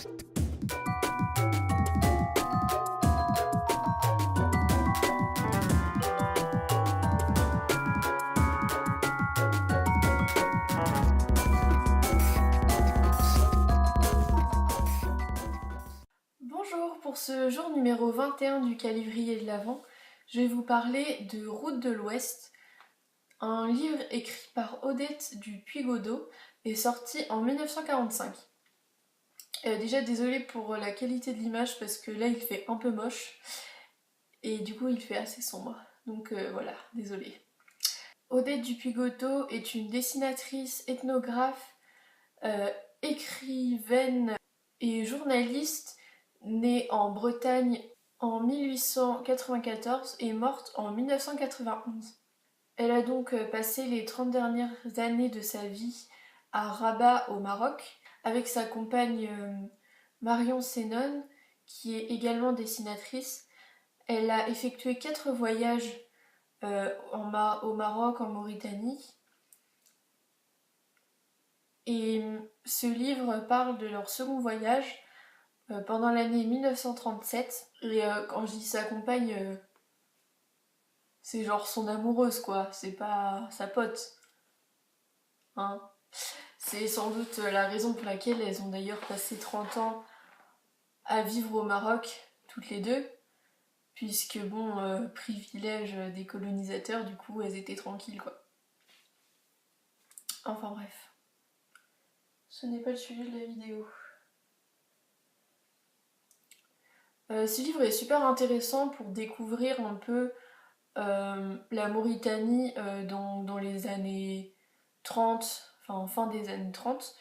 Bonjour, pour ce jour numéro 21 du calendrier de l'Avent, je vais vous parler de Route de l'Ouest, un livre écrit par Odette du Puygaudot et sorti en 1945. Déjà désolée pour la qualité de l'image parce que là il fait un peu moche et du coup il fait assez sombre, donc voilà, désolée. Odette du Puygaudot est une dessinatrice, ethnographe, écrivaine et journaliste née en Bretagne en 1894 et morte en 1991. Elle a donc passé les 30 dernières années de sa vie à Rabat au Maroc avec sa compagne Marion Sénon qui est également dessinatrice. Elle a effectué 4 voyages au Maroc, en Mauritanie. Et ce livre parle de leur second voyage pendant l'année 1937. Et quand je dis sa compagne, c'est genre son amoureuse quoi, c'est pas sa pote. Hein. C'est sans doute la raison pour laquelle elles ont d'ailleurs passé 30 ans à vivre au Maroc, toutes les deux. Puisque bon, privilège des colonisateurs, du coup elles étaient tranquilles quoi. Enfin bref. Ce n'est pas le sujet de la vidéo. Ce livre est super intéressant pour découvrir un peu la Mauritanie dans les années 30, enfin fin des années 30.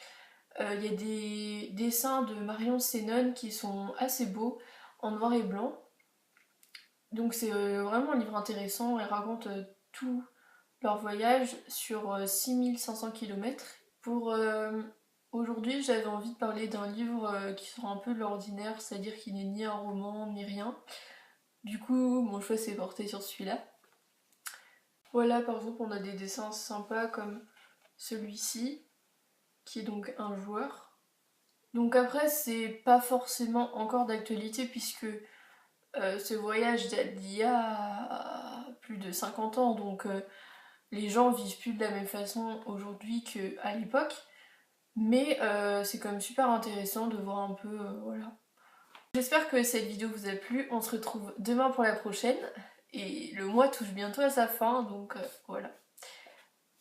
Il y a des dessins de Marion Sénon qui sont assez beaux, en noir et blanc. Donc c'est vraiment un livre intéressant, elle raconte tout leur voyage sur 6500 km. Pour aujourd'hui, j'avais envie de parler d'un livre qui sort un peu de l'ordinaire, c'est-à-dire qu'il n'est ni un roman ni rien. Du coup, mon choix s'est porté sur celui-là. Voilà, par exemple, on a des dessins sympas comme celui-ci, qui est donc un joueur. Donc après, c'est pas forcément encore d'actualité puisque ce voyage date d'il y a plus de 50 ans, donc les gens vivent plus de la même façon aujourd'hui qu'à l'époque. Mais c'est quand même super intéressant de voir un peu, voilà. J'espère que cette vidéo vous a plu, on se retrouve demain pour la prochaine. Et le mois touche bientôt à sa fin, donc voilà.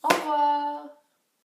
Au revoir!